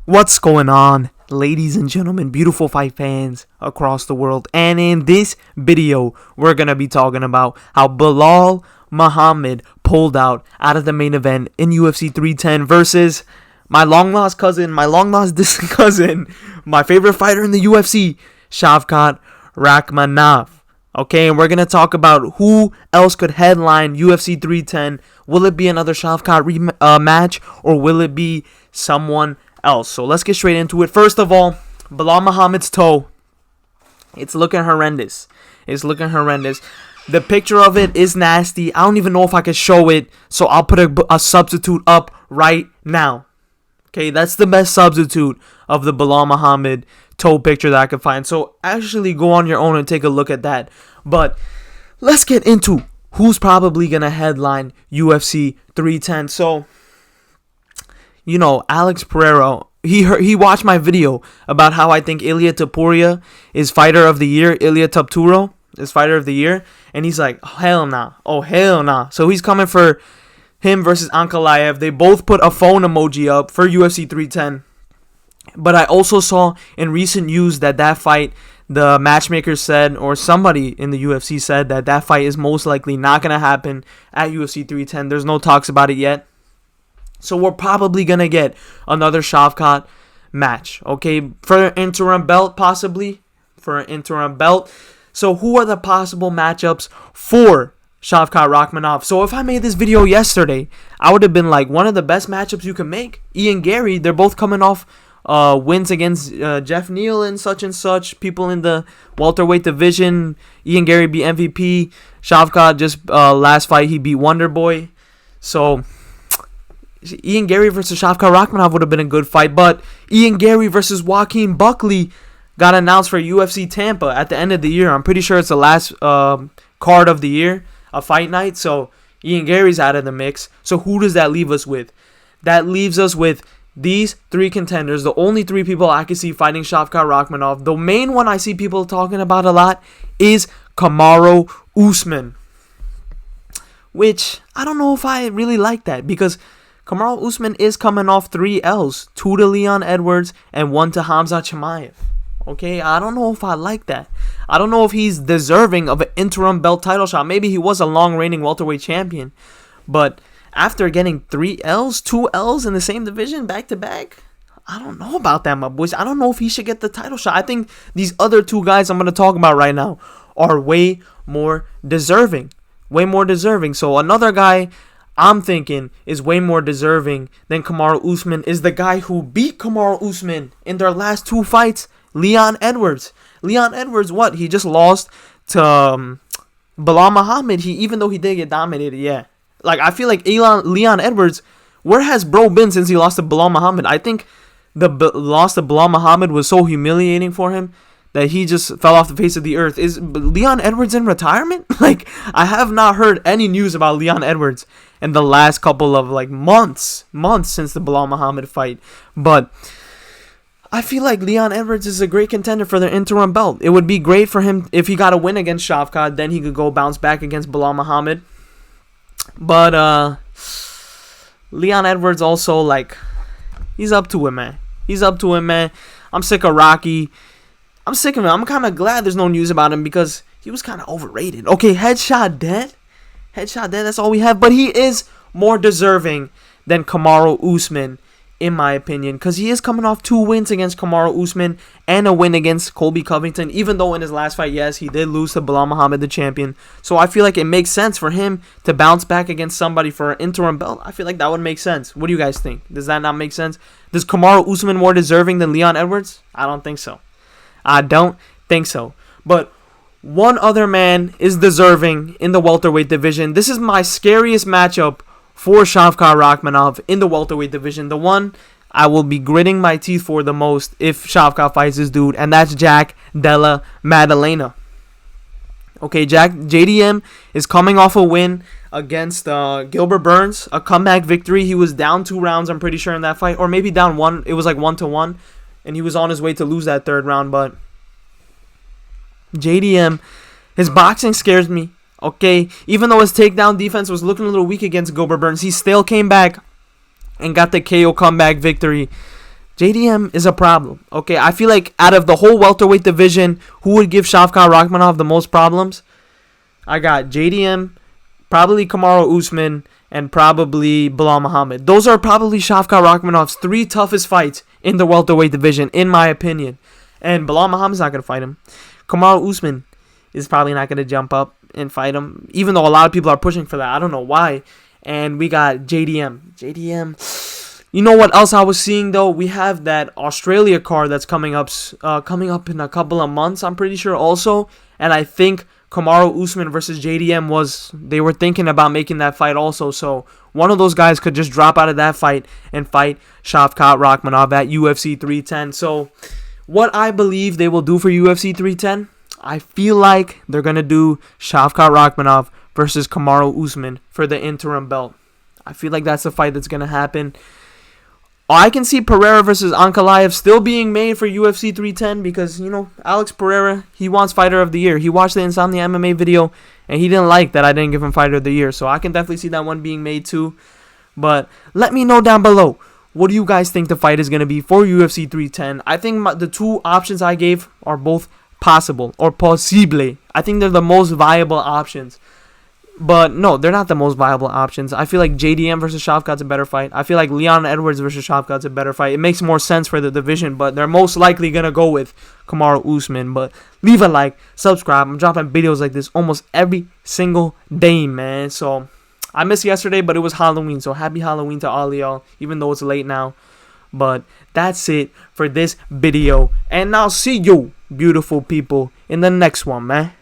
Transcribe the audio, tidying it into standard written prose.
What's going on, ladies and gentlemen, beautiful fight fans across the world? And in this video, we're going to be talking about how Belal Muhammad pulled out of the main event in UFC 310 versus my long-lost cousin, distant cousin, my favorite fighter in the UFC, Shavkat Rakhmonov. Okay, and we're going to talk about who else could headline UFC 310. Will it be another Shavkat match, or will it be someone else? So let's get straight into it. First of all, Belal Muhammad's toe. It's looking horrendous. The picture of it is nasty. I don't even know if I can show it, so I'll put a substitute up right now. Okay, that's the best substitute of the Belal Muhammad toe picture that I could find. So actually go on your own and take a look at that. But let's get into who's probably going to headline UFC 310. So, you know, Alex Pereira, he watched my video about how I think Ilia Topuria is fighter of the year. Ilia Topuria is fighter of the year. And he's like, oh, hell nah. Oh, hell nah. So he's coming for him versus Ankalaev. They both put a phone emoji up for UFC 310. But I also saw in recent news that fight, the matchmaker said, or somebody in the UFC said, that fight is most likely not going to happen at UFC 310. There's no talks about it yet. So we're probably going to get another Shavkat match, okay? For an interim belt, possibly. For an interim belt. So who are the possible matchups for Shavkat Rakhmonov? So if I made this video yesterday, I would have been like, one of the best matchups you can make. Ian Gary, they're both coming off wins against Jeff Neal and such. People in the welterweight division. Ian Gary beat MVP. Shavkat just last fight, he beat Wonderboy. So Ian Gary versus Shavkat Rakhmonov would have been a good fight, but Ian Gary versus Joaquin Buckley got announced for UFC Tampa at the end of the year. I'm pretty sure it's the last card of the year, a fight night, so Ian Gary's out of the mix. So who does that leave us with? That leaves us with these three contenders, the only three people I can see fighting Shavkat Rakhmonov. The main one I see people talking about a lot is Kamaru Usman, which I don't know if I really like that, because Kamaru Usman is coming off 3 L's, 2 to Leon Edwards and 1 to Hamza Chimaev. Okay, I don't know if I like that. I don't know if he's deserving of an interim belt title shot. Maybe he was a long-reigning welterweight champion, but after getting 3 L's, 2 L's in the same division back-to-back, I don't know about that, my boys. I don't know if he should get the title shot. I think these other two guys I'm going to talk about right now are way more deserving. So another guy I'm thinking is way more deserving than Kamaru Usman is the guy who beat Kamaru Usman in their last 2 fights, Leon Edwards. Leon Edwards, what? He just lost to Belal Muhammad. Even though he did get dominated, yeah. Like, I feel like Leon Edwards, where has bro been since he lost to Belal Muhammad? I think the loss to Belal Muhammad was so humiliating for him that he just fell off the face of the earth. Is Leon Edwards in retirement? Like, I have not heard any news about Leon Edwards in the last couple of, like, months since the Belal Muhammad fight. But I feel like Leon Edwards is a great contender for the interim belt. It would be great for him if he got a win against Shavkat. Then he could go bounce back against Belal Muhammad. But Leon Edwards also, like, he's up to it, man. I'm sick of Rocky. I'm sick of him. I'm kind of glad there's no news about him because he was kind of overrated. Okay, headshot dead. That's all we have. But he is more deserving than Kamaru Usman, in my opinion, because he is coming off 2 wins against Kamaru Usman and a win against Colby Covington, even though in his last fight, yes, he did lose to Belal Muhammad, the champion. So I feel like it makes sense for him to bounce back against somebody for an interim belt. I feel like that would make sense. What do you guys think? Does that not make sense? Is Kamaru Usman more deserving than Leon Edwards? I don't think so. But one other man is deserving in the welterweight division. This is my scariest matchup for Shavkat Rakhmonov in the welterweight division. The one I will be gritting my teeth for the most if Shavkat fights this dude, and that's Jack Della Maddalena. Okay, JDM is coming off a win against Gilbert Burns, a comeback victory. He was down 2 rounds, I'm pretty sure, in that fight, or maybe down 1. It was like 1-1, and he was on his way to lose that 3rd round. But JDM, his boxing scares me. Okay, even though his takedown defense was looking a little weak against Gilbert Burns, he still came back and got the KO comeback victory. JDM is a problem. Okay, I feel like out of the whole welterweight division, who would give Shavkat Rakhmonov the most problems? I got JDM, probably Kamaru Usman, and probably Belal Muhammad. Those are probably Shavkat Rakhmonov's 3 toughest fights in the welterweight division, in my opinion. And Belal Muhammad's not going to fight him. Kamaru Usman is probably not going to jump up and fight him, even though a lot of people are pushing for that. I don't know why. And we got JDM. You know what else I was seeing though? We have that Australia card that's coming up in a couple of months, I'm pretty sure also. And I think Kamaru Usman versus JDM they were thinking about making that fight also. So one of those guys could just drop out of that fight and fight Shavkat Rakhmonov at UFC 310. So what I believe they will do for UFC 310, I feel like they're going to do Shavkat Rakhmonov versus Kamaru Usman for the interim belt. I feel like that's the fight that's going to happen. I can see Pereira versus Ankalaev still being made for UFC 310 because, Alex Pereira, he wants Fighter of the Year. He watched the Insomnia MMA video, and he didn't like that I didn't give him Fighter of the Year. So I can definitely see that one being made too. But let me know down below, what do you guys think the fight is going to be for UFC 310? I think the 2 options I gave are both possible or possible. I think they're the most viable options. But no, they're not the most viable options. I feel like JDM versus Shavkat's a better fight. I feel like Leon Edwards versus Shavkat's a better fight. It makes more sense for the division, but they're most likely going to go with Kamaru Usman. But leave a like, subscribe. I'm dropping videos like this almost every single day, man. So I missed yesterday, but it was Halloween. So happy Halloween to all of y'all, even though it's late now. But that's it for this video. And I'll see you, beautiful people, in the next one, man.